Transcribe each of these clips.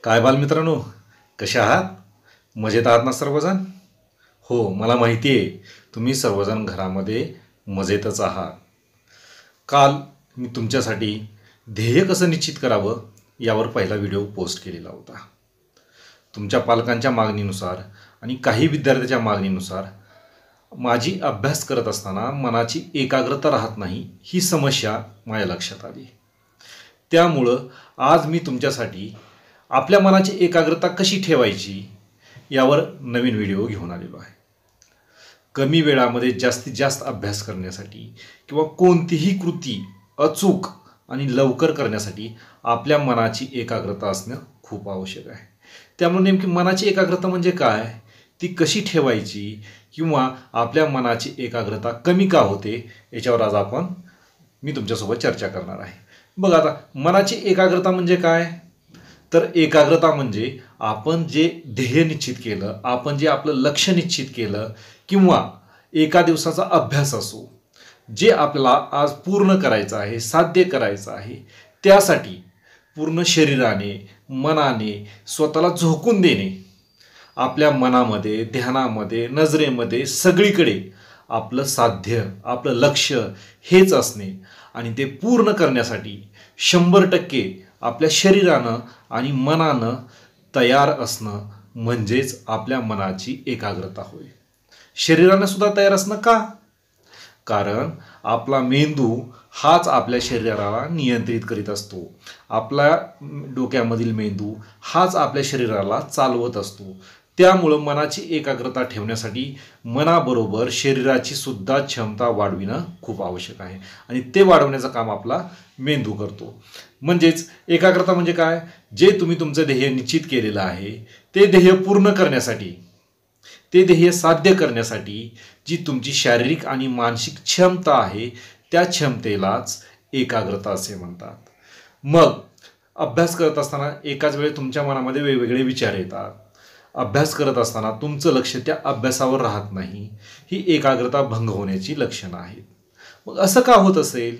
काय बालमित्रांनो, कशा आहात? मजेत आहात ना सर्वजण? हो, मला माहिती आहे तुम्ही सर्वजण घरामध्ये मजेतच आहात. काल मी तुमच्यासाठी ध्येय कसं निश्चित करावं यावर पहिला व्हिडिओ पोस्ट केलेला होता. तुमच्या पालकांच्या मागणीनुसार आणि काही विद्यार्थ्याच्या मागणीनुसार माझी अभ्यास करत असताना मनाची एकाग्रता राहत नाही, ही समस्या माझ्या लक्षात आली. त्यामुळं आज मी तुमच्यासाठी आपल्या मनाची एकाग्रता कशी ठेवायची यावर नवीन व्हिडिओ घेऊन आलेलो आहे. कमी वेळामध्ये जास्तीत जास्त अभ्यास करण्यासाठी किंवा कोणतीही कृती अचूक आणि लवकर करण्यासाठी आपल्या मनाची एकाग्रता असणं खूप आवश्यक आहे. त्यामुळे नेमकी मनाची एकाग्रता म्हणजे काय, ती कशी ठेवायची किंवा आपल्या मनाची एकाग्रता कमी का होते याच्यावर आज मी तुमच्यासोबत चर्चा करणार आहे. बघा, आता मनाची एकाग्रता म्हणजे काय, तर एकाग्रता म्हणजे आपण जे ध्येय निश्चित केलं, आपण जे आपलं लक्ष्य निश्चित केलं किंवा एका दिवसाचा अभ्यास असो, जे आपल्याला आज पूर्ण करायचं आहे, साध्य करायचं आहे, त्यासाठी पूर्ण शरीराने मनाने स्वतःला झोकून देणे, आपल्या मनामध्ये ध्यानामध्ये नजरेमध्ये सगळीकडे आपलं साध्य आपलं लक्ष्य हेच असणे आणि ते पूर्ण करण्यासाठी 100% आपल्या शरीरानं आणि मनानं तयार असणं म्हणजेच आपल्या मनाची एकाग्रता होय. शरीरानं सुद्धा तयार असणं का, कारण आपला मेंदू हाच आपल्या शरीराला नियंत्रित करीत असतो. आपल्या डोक्यामधील मेंदू हाच आपल्या शरीराला चालवत असतो. त्यामुळं मनाची एकाग्रता ठेवण्यासाठी मनाबरोबर शरीराची सुद्धा क्षमता वाढविणं खूप आवश्यक आहे आणि ते वाढवण्याचं काम आपला मेंदू करतो. म्हणजेच एकाग्रता म्हणजे काय, जे तुम्ही तुमचं ध्येय निश्चित केलेलं आहे ते ध्येय पूर्ण करण्यासाठी, ते ध्येय साध्य करण्यासाठी जी तुमची शारीरिक आणि मानसिक क्षमता आहे त्या क्षमतेलाच एकाग्रता असे म्हणतात. मग अभ्यास करत असताना एकाच वेळी तुमच्या मनामध्ये वेगवेगळे विचार येतात. अभ्यास करत असताना तुमचं लक्ष त्या अभ्यासावर राहत नाही, ही एकाग्रता भंग होण्याची लक्षणं आहेत. मग असं का होत असेल,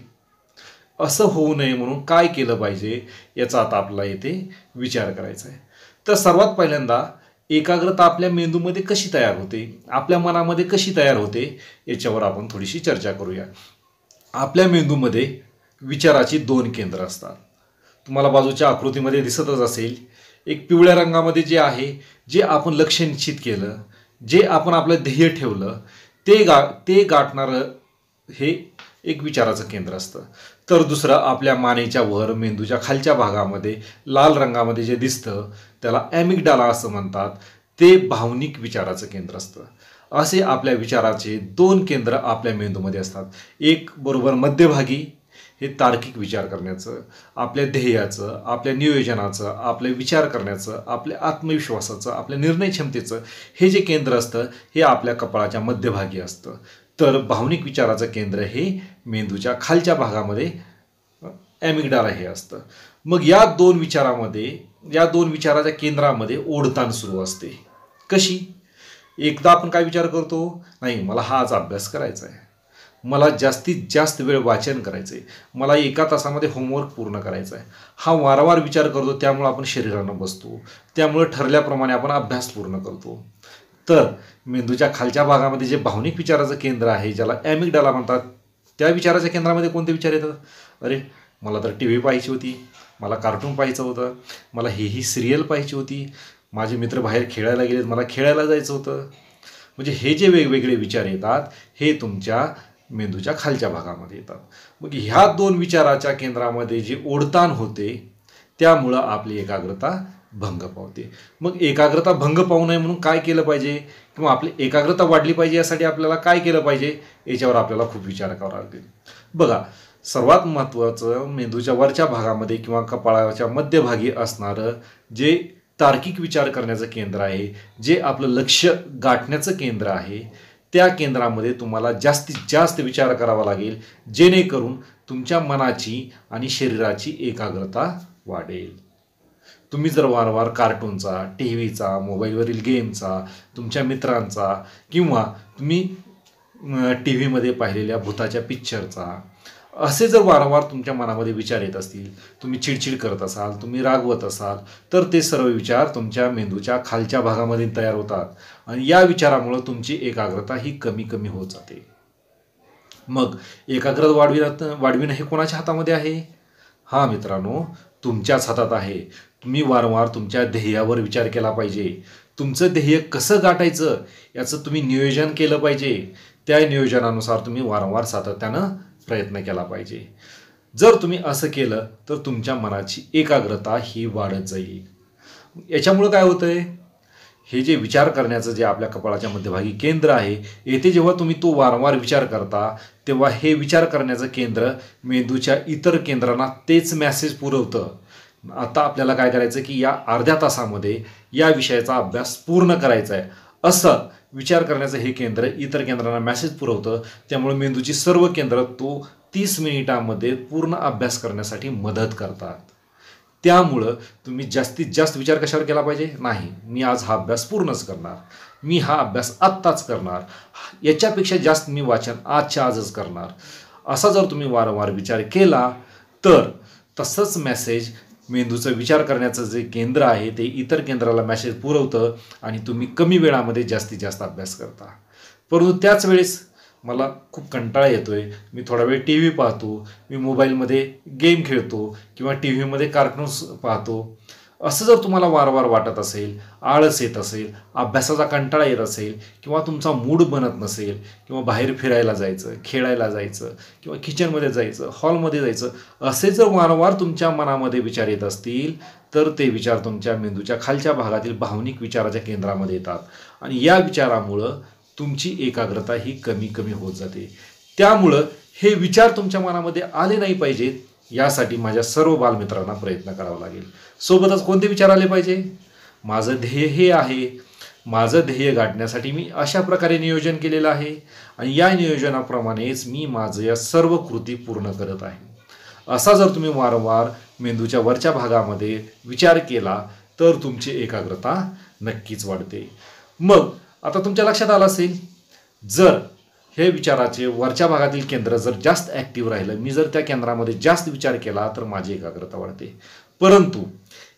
असं होऊ नये म्हणून काय केलं पाहिजे याचा आता आपल्याला येथे विचार करायचा आहे. तर सर्वात पहिल्यांदा एकाग्रता आपल्या मेंदूमध्ये कशी तयार होते, आपल्या मनामध्ये कशी तयार होते याच्यावर आपण थोडीशी चर्चा करूया. आपल्या मेंदूमध्ये विचाराची 2 केंद्र असतात. तुम्हाला बाजूच्या आकृतीमध्ये दिसतच असेल. एक पिवळ्या रंगामध्ये जे आहे, जे आपण लक्ष्य निश्चित केलं, जे आपण आपलं ध्येय ठेवलं ते गाठणारं हे एक विचाराचं केंद्र असतं. तर दुसरं आपल्या मानेच्या वर मेंदूच्या खालच्या भागामध्ये लाल रंगामध्ये जे दिसतं त्याला ॲमिग्डाला असं म्हणतात. ते भावनिक विचाराचं केंद्र असतं. असे आपल्या विचाराचे 2 केंद्र आपल्या मेंदूमध्ये असतात. एक बरोबर मध्यभागी हे तार्किक विचार करण्याचं, आपल्या ध्येयाचं, आपल्या नियोजनाचं, आपले विचार करण्याचं, आपल्या आत्मविश्वासाचं, आपल्या निर्णय क्षमतेचं हे जे केंद्र असतं हे आपल्या कपाळाच्या मध्यभागी असतं. तर भावनिक विचाराचं केंद्र हे मेंदूच्या खालच्या भागामध्ये ॲमिग्डाला हे असतं. मग या 2 विचाराच्या केंद्रामध्ये ओढताण सुरू असते. कशी, एकदा आपण काय विचार करतो, नाही मला हाच अभ्यास करायचा आहे, मला जास्तीत जास्त वेळ वाचन करायचं आहे, मला 1 तासामध्ये होमवर्क पूर्ण करायचा आहे, हा वारंवार विचार करतो. त्यामुळे आपण शरीरानं बसतो, त्यामुळे ठरल्याप्रमाणे आपण अभ्यास पूर्ण करतो. तर मेंदूच्या खालच्या भागामध्ये जे भावनिक विचाराचं केंद्र आहे ज्याला ॲमिग्डाला म्हणतात, त्या विचाराच्या केंद्रामध्ये कोणते विचार येतात, अरे मला तर TV पाहायची होती, मला कार्टून पाहायचं होतं, मला ही सिरियल पाहायची होती, माझे मित्र बाहेर खेळायला गेलेत, मला खेळायला जायचं होतं. म्हणजे हे जे वेगवेगळे विचार येतात हे तुमच्या मेंदूच्या खालच्या भागामध्ये येतात. मग ह्या 2 विचाराच्या केंद्रामध्ये जे ओढताण होते त्यामुळं आपली एकाग्रता भंग पावते. मग एकाग्रता भंग पावू नये म्हणून काय केलं पाहिजे किंवा आपली एकाग्रता वाढली पाहिजे यासाठी आपल्याला काय केलं पाहिजे याच्यावर आपल्याला खूप विचार करावा लागेल. बघा, सर्वात महत्त्वाचं मेंदूच्या वरच्या भागामध्ये किंवा कपाळाच्या मध्यभागी असणारं जे तार्किक विचार करण्याचं केंद्र आहे, जे आपलं लक्ष्य गाठण्याचं केंद्र आहे, त्या केंद्रामध्ये तुम्हाला जास्तीत जास्त विचार करावा लागेल जेणेकरून तुमच्या मनाची आणि शरीराची एकाग्रता वाढेल. तुम्ही जर वारंवार कार्टूनचा, TVचा, मोबाईलवरील गेमचा, तुमच्या मित्रांचा किंवा तुम्ही TV मध्ये पाहिलेल्या भूताच्या पिक्चरचा असे जर वारंवार तुमच्या मनामध्ये विचार येत असतील, तुम्ही चिडचिड करत असाल, तुम्ही रागवत असाल, तर ते सर्व विचार तुमच्या मेंदूच्या खालच्या भागामध्ये तयार होतात आणि या विचारामुळं तुमची एकाग्रता ही कमी कमी होत जाते. मग एकाग्रता वाढविणं हे कोणाच्या हातामध्ये आहे? हा मित्रांनो, तुमच्याच हातात आहे. तुम्ही वारंवार तुमच्या ध्येयावर विचार केला पाहिजे. तुमचं ध्येय कसं गाठायचं याचं तुम्ही नियोजन केलं पाहिजे. त्या नियोजनानुसार तुम्ही वारंवार सातत्यानं प्रयत्न केला पाहिजे. जर तुम्ही असं केलं तर तुमच्या मनाची एकाग्रता ही वाढत जाईल. याच्यामुळं काय होतंय, हे जे विचार करण्याचं जे आपल्या कपाळाच्या मध्यभागी केंद्र आहे, येथे जेव्हा तुम्ही तो वारंवार विचार करता तेव्हा हे विचार करण्याचं केंद्र मेंदूच्या इतर केंद्रांना तेच मॅसेज पुरवतं. आता आपल्याला काय करायचं की या अर्ध्या तासामध्ये या विषयाचा अभ्यास पूर्ण करायचा आहे असं विचार करण्याचं हे केंद्र इतर केंद्रांना मॅसेज पुरवतं. त्यामुळे मेंदूची सर्व केंद्र तो 30 मिनिटांमध्ये पूर्ण अभ्यास करण्यासाठी मदत करतात. त्यामुळं तुम्ही जास्तीत जास्त विचार कशावर केला पाहिजे? नाही, मी आज हा अभ्यास पूर्णच करणार, मी हा अभ्यास आत्ताच करणार, याच्यापेक्षा जास्त मी वाचन आजच्या आजच करणार, असा जर तुम्ही वारंवार विचार केला तर तसंच मॅसेज मेंदूचं विचार करण्याचं जे केंद्र आहे ते इतर केंद्राला मॅसेज पुरवतं आणि तुम्ही कमी वेळामध्ये जास्तीत जास्त अभ्यास करता. परंतु त्याच वेळेस मला खूप कंटाळा येतोय, मी थोडा वेळ टी व्ही पाहतो, मी मोबाईलमध्ये गेम खेळतो किंवा टी व्हीमध्ये कार्टून्स पाहतो, असं जर तुम्हाला वारंवार वाटत असेल, आळस येत असेल, अभ्यासाचा कंटाळा येत असेल किंवा तुमचा मूड बनत नसेल किंवा बाहेर फिरायला जायचं, खेळायला जायचं किंवा किचनमध्ये जायचं, हॉलमध्ये जायचं, असे जर वारंवार तुमच्या मनामध्ये विचार येत असतील तर ते विचार तुमच्या मेंदूच्या खालच्या भागातील भावनिक विचाराच्या केंद्रामध्ये येतात आणि या विचारामुळं तुमची एकाग्रता ही कमी कमी होत जाते. त्यामुळं हे विचार तुमच्या मनामध्ये आले नाही पाहिजेत यासाठी माझ्या सर्व बालमित्रांना प्रयत्न करावा लागेल. सोबतच कोणते विचार आले पाहिजे? माझं ध्येय हे आहे, माझं ध्येय गाठण्यासाठी मी अशा प्रकारे नियोजन केलेलं आहे आणि या नियोजनाप्रमाणेच मी माझं या सर्व कृती पूर्ण करत आहे. असा जर तुम्ही वारंवार मेंदूच्या वरच्या भागामध्ये विचार केला तर तुमची एकाग्रता नक्कीच वाढते. मग आता तुमच्या लक्षात आलं असेल, जर हे विचाराचे वरच्या भागातील केंद्र जर जास्त ॲक्टिव्ह राहिलं, मी जर त्या केंद्रामध्ये जास्त विचार केला तर माझी एकाग्रता वाढते. परंतु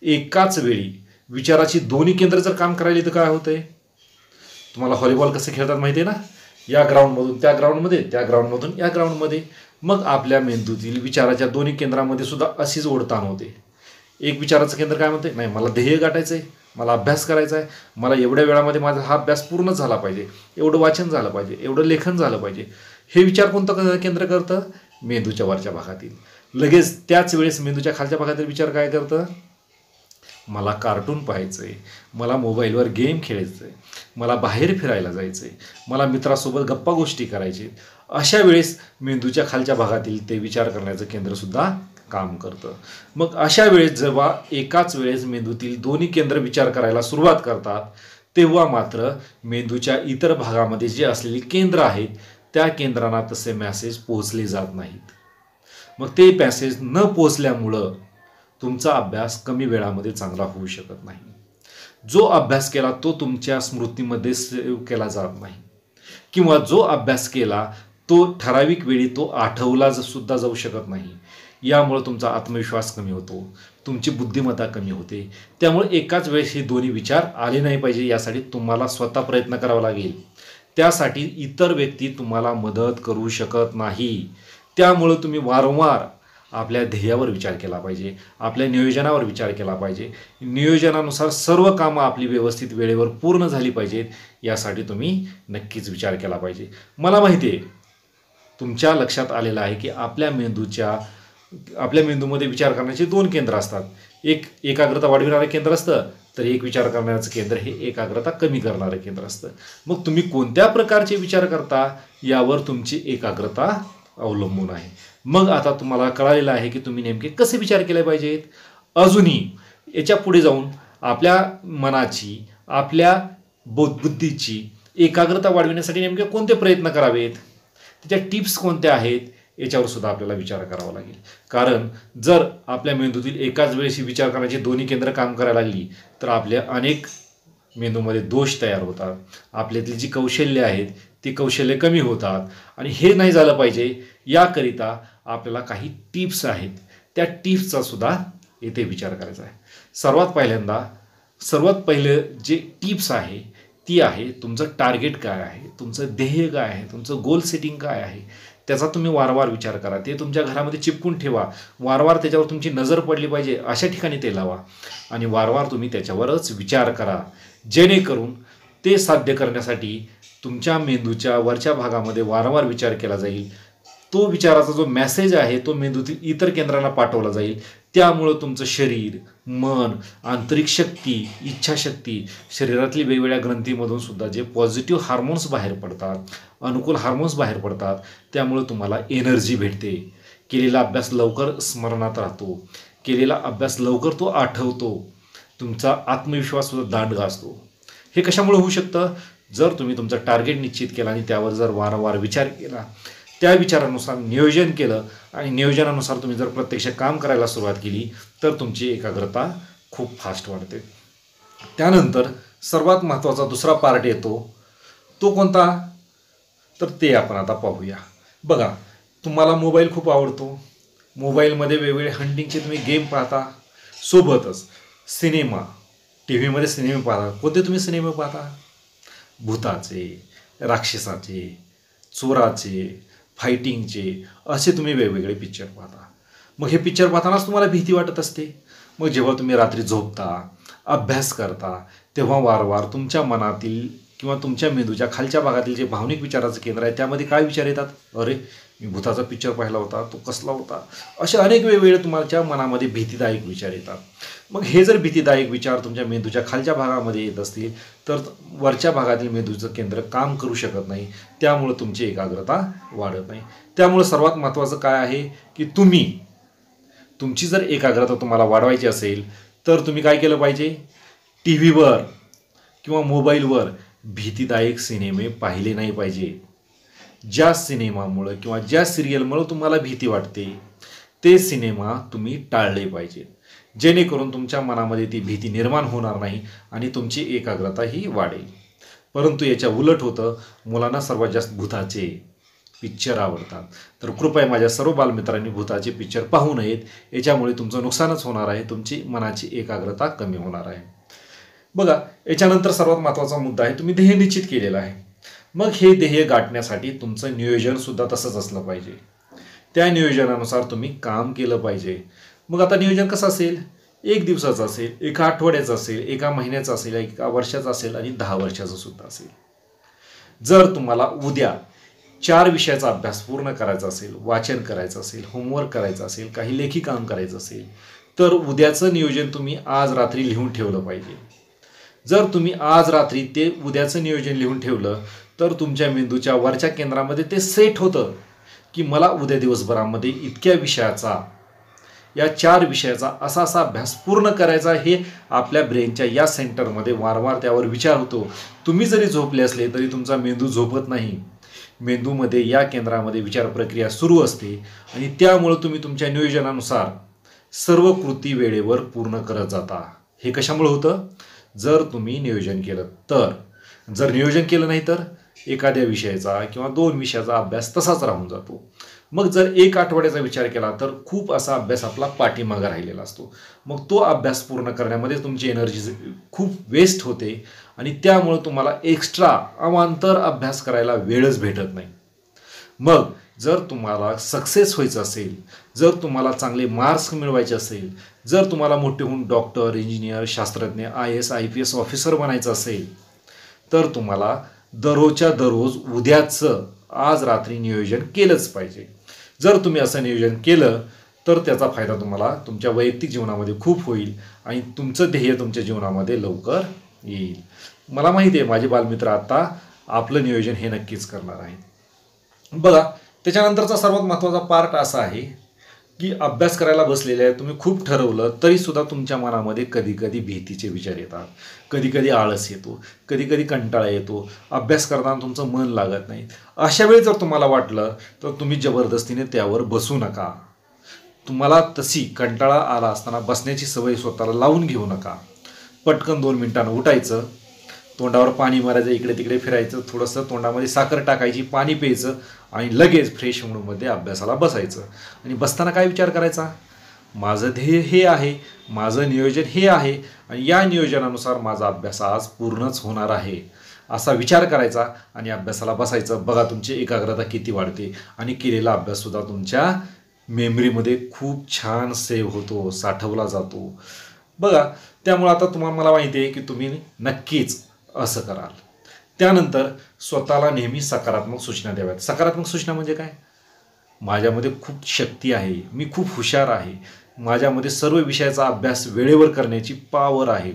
एकाच वेळी विचाराची दोन्ही केंद्र जर काम करायला तर काय होतंय? तुम्हाला व्हॉलीबॉल कसं खेळतात माहिती आहे ना, या ग्राउंडमधून त्या ग्राउंडमध्ये, त्या ग्राउंडमधून या ग्राउंडमध्ये. मग आपल्या मेंदूतील विचाराच्या दोन्ही केंद्रामध्ये सुद्धा अशीच ओढताण होते. एक विचाराचं केंद्र काय म्हणते, नाही मला ध्येय गाठायचं आहे, मला अभ्यास करायचा आहे, मला एवढ्या वेळामध्ये माझा हा अभ्यास पूर्ण झाला पाहिजे, एवढं वाचन झालं पाहिजे, एवढं लेखन झालं पाहिजे. हे विचार कोणतं केंद्र करतं? मेंदूच्या वरच्या भागातील. लगेच त्याच वेळेस मेंदूच्या खालच्या भागातील विचार काय करतं? मला कार्टून पाहायचं आहे, मला मोबाईलवर गेम खेळायचं आहे, मला बाहेर फिरायला जायचं आहे, मला मित्रासोबत गप्पा गोष्टी करायची. अशा वेळेस मेंदूच्या खालच्या भागातील ते विचार करण्याचं केंद्रसुद्धा काम करतं. मग अशा वेळेस जेव्हा एकाच वेळेस मेंदूतील दोन्ही केंद्र विचार करायला सुरुवात करतात तेव्हा मात्र मेंदूच्या इतर भागामध्ये जे असलेली केंद्र आहेत त्या केंद्रांना तसे मॅसेज पोहोचले जात नाहीत. मग ते मॅसेज न पोहोचल्यामुळं तुमचा अभ्यास कमी वेळामध्ये चांगला होऊ शकत नाही. जो अभ्यास केला तो तुमच्या स्मृतीमध्ये सेव्ह केला जात नाही किंवा जो अभ्यास केला तो ठराविक वेळी तो आठवला सुद्धा जाऊ शकत नाही. यामुळे तुमचा आत्मविश्वास कमी होतो, तुमची बुद्धिमत्ता कमी होते. त्यामुळे एकाच वेळेस हे दोन्ही विचार आले नाही पाहिजे यासाठी तुम्हाला स्वतः प्रयत्न करावा लागेल. त्यासाठी इतर व्यक्ती तुम्हाला मदत करू शकत नाही. त्यामुळे तुम्ही वारंवार आपल्या ध्येयावर विचार केला पाहिजे, आपल्या नियोजनावर विचार केला पाहिजे. नियोजनानुसार सर्व कामं आपली व्यवस्थित वेळेवर पूर्ण झाली पाहिजेत यासाठी तुम्ही नक्कीच विचार केला पाहिजे. मला माहिती आहे तुमच्या लक्षात आलेलं आहे की आपल्या मेंदूमध्ये विचार करण्याचे दोन केंद्र असतात. एक एकाग्रता वाढविणारं केंद्र असतं तर एक विचार करण्याचं केंद्र हे एकाग्रता कमी करणारं केंद्र असतं. मग तुम्ही कोणत्या प्रकारचे विचार करता यावर तुमची एकाग्रता अवलंबून आहे. मग आता तुम्हाला कळालेलं आहे की तुम्ही नेमके कसे विचार केले पाहिजेत. अजूनही याच्या पुढे जाऊन आपल्या मनाची, आपल्या बुद्धीची एकाग्रता वाढविण्यासाठी नेमके कोणते प्रयत्न करावेत, त्याच्या टिप्स कोणत्या आहेत याच्यावर सुद्धा आपल्याला विचार करावा लागेल. कारण जर आपल्या मेंदूतील एकाच वेळेस विचार करण्याची दोन्ही केंद्र काम करायला लागली तर आपल्या अनेक मेंदूमध्ये दोष तयार होतात. आपल्यातील जी कौशल्य आहेत ती कौशल्य कमी होतात. आणि हे नाही झालं पाहिजे याकरिता आपल्याला काही टिप्स आहेत, त्या टिप्सचा सुद्धा येथे विचार करायचा आहे. सर्वात पहिलं जे टिप्स आहे ती आहे तुमचं टार्गेट काय आहे, तुमचं ध्येय काय आहे, तुमचं गोल सेटिंग काय आहे, त्याचा तुम्ही वारंवार विचार करा. ते तुमच्या घरामध्ये चिपकून ठेवा. वारंवार त्याच्यावर तुमची नजर पडली पाहिजे अशा ठिकाणी ते लावा आणि वारंवार तुम्ही त्याच्यावरच विचार करा, जेणेकरून ते साध्य करण्यासाठी तुमच्या मेंदूच्या वरच्या भागामध्ये वारंवार विचार केला जाईल. तो विचाराचा जो मेसेज आहे तो मेंदूतील इतर केंद्रांना पाठवला जाईल. त्यामुळं तुमचं शरीर, मन, आंतरिक शक्ती, इच्छाशक्ती, शरीरातली वेगवेगळ्या ग्रंथीमधून सुद्धा जे पॉझिटिव्ह हार्मोन्स बाहेर पडतात, अनुकूल हार्मोन्स बाहेर पडतात, त्यामुळं तुम्हाला एनर्जी भेटते. केलेला अभ्यास लवकर स्मरणात राहतो, केलेला अभ्यास लवकर तो आठवतो, तुमचा आत्मविश्वास सुद्धा दांड गाजतो. हे कशामुळे होऊ शकतं? जर तुम्ही तुमचं टार्गेट निश्चित केला आणि त्यावर जर वारंवार विचार केला, त्या विचारानुसार नियोजन केलं आणि नियोजनानुसार तुम्ही जर प्रत्यक्ष काम करायला सुरुवात केली तर तुमची एकाग्रता खूप फास्ट वाढते. त्यानंतर सर्वात महत्त्वाचा दुसरा पार्ट येतो, तो कोणता? तर ते आपण आता पाहूया. बघा, तुम्हाला मोबाईल खूप आवडतो, मोबाईलमध्ये वेगवेगळे हंटिंगचे तुम्ही गेम पाहता, सोबतच सिनेमा, टी व्हीमध्ये सिनेमे पाहता. कोणते तुम्ही सिनेमे पाहता? भूताचे, राक्षसाचे, चोराचे, फायटिंगचे, असे तुम्ही वेगवेगळे पिक्चर पाहता. मग हे पिक्चर पाहतानाच तुम्हाला भीती वाटत असते. मग जेव्हा तुम्ही रात्री झोपता, अभ्यास करता, तेव्हा वारंवार तुमच्या मनातील किंवा तुमच्या मेंदूच्या खालच्या भागातील जे भावनिक विचाराचं केंद्र आहे त्यामध्ये काय विचार येतात? अरे, मी भूताचा पिक्चर पाहिला होता, तो कसला होता? असे अनेक वेगवेगळे तुमच्या मनामध्ये भीतीदायक विचार येतात. मग हे जर भीतीदायक विचार तुमच्या मेंदूच्या खालच्या भागामध्ये येत असतील तर वरच्या भागातील मेंदूचं केंद्र काम करू शकत नाही, त्यामुळं तुमची एकाग्रता वाढत नाही. त्यामुळं सर्वात महत्त्वाचं काय आहे की तुमची जर एकाग्रता तुम्हाला वाढवायची असेल तर तुम्ही काय केलं पाहिजे? टी व्हीवर किंवा मोबाईलवर भीतीदायक सिनेमे पाहिले नाही पाहिजे. ज्या सिनेमामुळं किंवा ज्या सिरियलमुळं तुम्हाला भीती वाटते ते सिनेमा तुम्ही टाळले पाहिजे, जेणेकरून तुमच्या मनामध्ये ती भीती निर्माण होणार नाही आणि तुमची एकाग्रताही वाढेल. परंतु याच्या उलट होतं, मुलांना सर्वात जास्त भूताचे पिक्चर आवडतात. तर कृपया माझ्या सर्व बालमित्रांनी भूताचे पिक्चर पाहू नयेत. याच्यामुळे तुमचं नुकसानच होणार आहे, तुमची मनाची एकाग्रता कमी होणार आहे. बघा, याच्यानंतर सर्वात महत्त्वाचा मुद्दा आहे, तुम्ही ध्येय निश्चित केलेलं आहे. मग हे ध्येय गाठण्यासाठी तुमचं नियोजनसुद्धा तसंच असलं पाहिजे. त्या नियोजनानुसार तुम्ही काम केलं पाहिजे. मग आता नियोजन कसं असेल? 1 दिवसाचं असेल, 1 आठवड्याचं असेल, 1 महिन्याचं असेल, 1 वर्षाचं असेल आणि 10 वर्षाचं सुद्धा असेल. जर तुम्हाला उद्या 4 विषयाचा अभ्यास पूर्ण करायचा असेल, वाचन करायचं असेल, होमवर्क करायचं असेल, काही लेखी काम करायचं असेल, तर उद्याचं नियोजन तुम्ही आज रात्री लिहून ठेवलं पाहिजे. जर तुम्ही आज रात्री ते उद्याचं नियोजन लिहून ठेवलं तर तुमच्या मेंदूच्या वरच्या केंद्रामध्ये ते सेट होतं की मला उद्या दिवसभरामध्ये इतक्या विषयाचा, या 4 विषयाचा असा असा अभ्यास पूर्ण करायचा. हे आपल्या ब्रेनच्या या सेंटरमध्ये वारंवार त्यावर विचार होतो. तुम्ही जरी झोपले असले तरी तुमचा मेंदू झोपत नाही. मेंदूमध्ये या केंद्रामध्ये विचार प्रक्रिया सुरू असते आणि त्यामुळं तुम्ही तुमच्या नियोजनानुसार सर्व कृती वेळेवर पूर्ण करत जाता. हे कशामुळे होतं? जर तुम्ही नियोजन केलं तर. जर नियोजन केलं नाही तर एखाद्या विषयाचा किंवा 2 विषयाचा अभ्यास तसाच राहून जातो. मग जर 1 आठवड्याचा विचार केला तर खूप असा अभ्यास आपला पाठीमागं राहिलेला असतो. मग तो अभ्यास पूर्ण करण्यामध्ये तुमची एनर्जी खूप वेस्ट होते आणि त्यामुळं तुम्हाला एक्स्ट्रा अवांतर अभ्यास करायला वेळच भेटत नाही. मग जर तुम्हाला सक्सेस व्हायचं असेल, जर तुम्हाला चांगले मार्क्स मिळवायचे असेल, जर तुम्हाला मोठे होऊन डॉक्टर, इंजिनियर, शास्त्रज्ञ, IAS, IPS ऑफिसर बनायचं असेल तर तुम्हाला दररोजच्या दररोज उद्याचं आज रात्री नियोजन केलंच पाहिजे. जर तुम्ही असं नियोजन केलं तर त्याचा फायदा तुम्हाला तुमच्या वैयक्तिक जीवनामध्ये खूप होईल आणि तुमचं ध्येय तुमच्या जीवनामध्ये लवकर येईल. मला माहिती आहे माझे बालमित्र आता आपलं नियोजन हे नक्कीच करणार आहेत. बघा, त्याच्यानंतरचा सर्वात महत्त्वाचा पार्ट असा आहे की अभ्यास करायला बसलेले आहे, तुम्ही खूप ठरवलं तरीसुद्धा तुमच्या मनामध्ये कधी कधी भीतीचे विचार येतात, कधी कधी आळस येतो, कधी कधी कंटाळा येतो, अभ्यास करताना तुमचं मन लागत नाही. अशा वेळी जर तुम्हाला वाटलं तर तुम्ही जबरदस्तीने त्यावर बसू नका. तुम्हाला तशी कंटाळा आला असताना बसण्याची सवय स्वतःला लावून घेऊ नका. पटकन 2 मिनिटांनं उठायचं, तोंडावर पाणी मारायचं, इकडे तिकडे फिरायचं, थोडंसं तोंडामध्ये साखर टाकायची, पाणी प्यायचं आणि लगेच फ्रेश मूडमध्ये अभ्यासाला बसायचं. आणि बसताना काय विचार करायचा, माझं ध्येय हे आहे, माझं नियोजन हे आहे आणि या नियोजनानुसार माझा अभ्यास आज पूर्णच होणार आहे, असा विचार करायचा आणि अभ्यासाला बसायचं. बघा तुमची एकाग्रता किती वाढते आणि केलेला अभ्याससुद्धा तुमच्या मेमरीमध्ये खूप छान सेव्ह होतो, साठवला जातो. बघा, त्यामुळे आता मला माहिती आहे की तुम्ही नक्कीच असं कराल. त्यानंतर स्वतःला नेहमी सकारात्मक सूचना द्याव्यात. सकारात्मक सूचना म्हणजे काय, माझ्यामध्ये खूप शक्ती आहे, मी खूप हुशार आहे, माझ्यामध्ये सर्व विषयाचा अभ्यास वेळेवर करण्याची पॉवर आहे,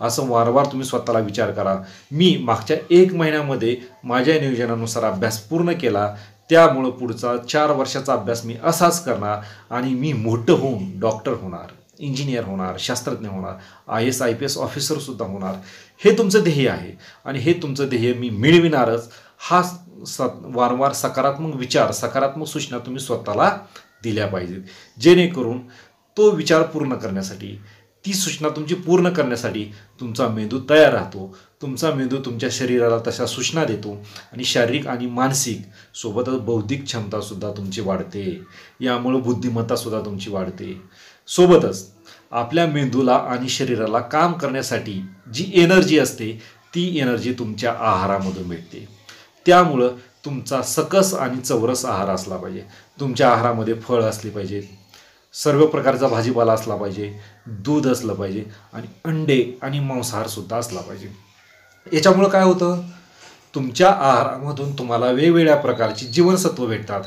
असं वारंवार तुम्ही स्वतःला विचार करा. मी मागच्या 1 महिन्यामध्ये माझ्या नियोजनानुसार अभ्यास पूर्ण केला, त्यामुळं पुढचा 4 वर्षाचा अभ्यास मी असाच करणार आणि मी मोठं होऊन डॉक्टर होणार, इंजिनियर होणार, शास्त्रज्ञ होणार, IAS IPS ऑफिसरसुद्धा होणार. हे तुमचं ध्येय आहे आणि हे तुमचं ध्येय मी मिळविणारच. हा वारंवार सकारात्मक विचार, सकारात्मक सूचना तुम्ही स्वतःला दिल्या पाहिजेत, जेणेकरून तो विचार पूर्ण करण्यासाठी, ती सूचना तुमची पूर्ण करण्यासाठी तुमचा मेंदू तयार राहतो. तुमचा मेंदू तुमच्या शरीराला तशा सूचना देतो आणि शारीरिक आणि मानसिक सोबतच बौद्धिक क्षमतासुद्धा तुमची वाढते. यामुळं बुद्धिमत्तासुद्धा तुमची वाढते. सोबतच आपल्या मेंदूला आणि शरीराला काम करण्यासाठी जी एनर्जी असते, ती एनर्जी तुमच्या आहारामधून मिळते. त्यामुळं तुमचा सकस आणि चौरस आहार असला पाहिजे. तुमच्या आहारामध्ये फळ असली पाहिजेत, सर्व प्रकारचा भाजीपाला असला पाहिजे, दूध असलं पाहिजे आणि अंडे आणि मांसाहारसुद्धा असला पाहिजे. याच्यामुळं काय होतं, तुमच्या आहारामधून तुम्हाला वेगवेगळ्या प्रकारची जीवनसत्व भेटतात,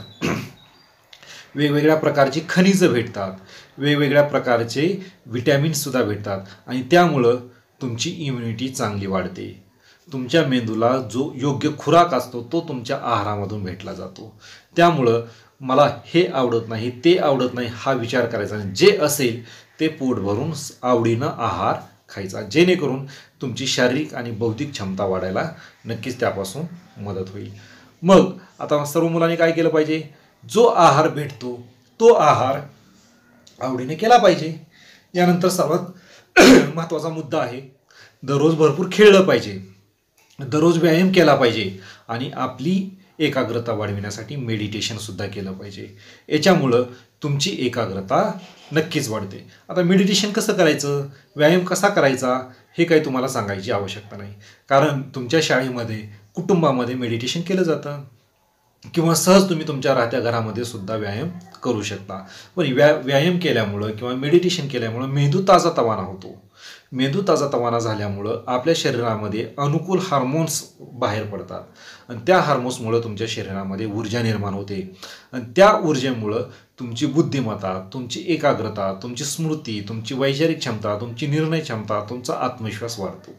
वेगवेगळ्या प्रकारची खनिजं भेटतात, वेगवेगळ्या प्रकारचे विटॅमिन्ससुद्धा भेटतात आणि त्यामुळं तुमची इम्युनिटी चांगली वाढते. तुमच्या मेंदूला जो योग्य खुराक असतो तो तुमच्या आहारामधून भेटला जातो. त्यामुळं मला हे आवडत नाही, ते आवडत नाही हा विचार करायचा नाही. जे असेल ते पोट भरून आवडीनं आहार खायचा, जेणेकरून तुमची शारीरिक आणि बौद्धिक क्षमता वाढायला नक्कीच त्यापासून मदत होईल. मग आता सर्व मुलांनी काय केलं पाहिजे, जो आहार भेटतो तो आहार आवडीने केला पाहिजे. यानंतर सर्वात महत्त्वाचा मुद्दा आहे, दररोज भरपूर खेळलं पाहिजे, दररोज व्यायाम केला पाहिजे आणि आपली एकाग्रता वाढविण्यासाठी मेडिटेशनसुद्धा केलं पाहिजे. याच्यामुळं तुमची एकाग्रता नक्कीच वाढते. आता मेडिटेशन कसं करायचं, व्यायाम कसा करायचा हे काही तुम्हाला सांगायची आवश्यकता नाही, कारण तुमच्या शाळेमध्ये, कुटुंबामध्ये मेडिटेशन केलं जातं किंवा सहज तुम्ही तुमच्या राहत्या घरामध्ये सुद्धा व्यायाम करू शकता. पण व्यायाम केल्यामुळं किंवा मेडिटेशन केल्यामुळं मेंदू ताजातवाना होतो. मेंदू ताजातवाना झाल्यामुळं आपल्या शरीरामध्ये अनुकूल हार्मोन्स बाहेर पडतात आणि त्या हार्मोन्समुळं तुमच्या शरीरामध्ये ऊर्जा निर्माण होते आणि त्या ऊर्जेमुळं तुमची बुद्धिमत्ता, तुमची एकाग्रता, तुमची स्मृती, तुमची वैचारिक क्षमता, तुमची निर्णय क्षमता, तुमचा आत्मविश्वास वाढतो.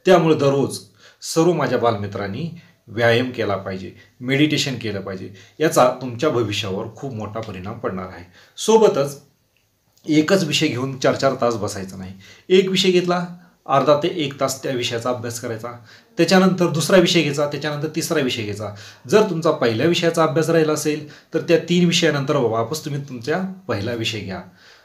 त्यामुळे दररोज सर्व माझ्या बालमित्रांनी व्यायाम केला पाहिजे, मेडिटेशन केलं पाहिजे. याचा तुमच्या भविष्यावर खूप मोठा परिणाम पडणार आहे. सोबतच एकच विषय घेऊन 4-4 तास बसायचा नाही. एक विषय घेतला, अर्धा ते 1 तास त्या विषयाचा अभ्यास करायचा, त्याच्यानंतर दुसरा विषय घ्यायचा, त्याच्यानंतर तिसरा विषय घ्यायचा. जर तुमचा पहिल्या विषयाचा अभ्यास राहिला असेल तर त्या 3 विषयानंतर वापस तुम्ही तुमच्या पहिला विषय घ्या.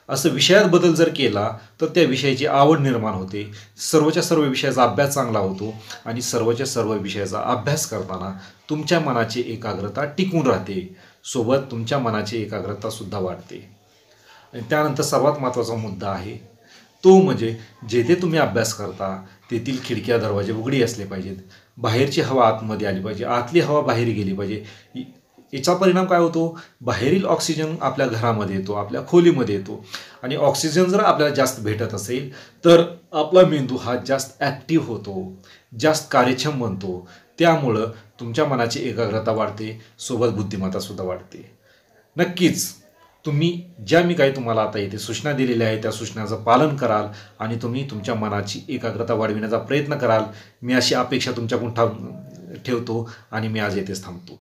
असं विषयात बदल जर केला तर त्या विषयाची आवड निर्माण होते, सर्वच्या सर्व विषयाचा अभ्यास चांगला होतो आणि सर्वच्या सर्व विषयाचा अभ्यास करताना तुमच्या मनाची एकाग्रता टिकून राहते, सोबत तुमच्या मनाची एकाग्रतासुद्धा वाढते. आणि त्यानंतर सर्वात महत्त्वाचा मुद्दा आहे तो म्हणजे जेथे तुम्ही अभ्यास करता तेथील खिडक्या दरवाजे उघडी असले पाहिजेत, बाहेरची हवा आतमध्ये आली पाहिजे, आतली हवा बाहेर गेली पाहिजे. याचा परिणाम काय होतो, बाहेरील ऑक्सिजन आपल्या घरामध्ये येतो, आपल्या खोलीमध्ये येतो आणि ऑक्सिजन जर आपल्याला जास्त भेटत असेल तर आपला मेंदू हा जास्त ॲक्टिव्ह होतो, जास्त कार्यक्षम बनतो. त्यामुळं तुमच्या मनाची एकाग्रता वाढते, सोबत बुद्धिमत्तासुद्धा वाढते. नक्कीच तुम्ही मी काही तुम्हाला आता इथे सूचना दिलेल्या आहेत त्या सूचनाचं पालन कराल आणि तुम्ही तुमच्या मनाची एकाग्रता वाढविण्याचा प्रयत्न कराल, मी अशी अपेक्षा तुमच्याकडून ठेवतो आणि मी आज येथेच थांबतो.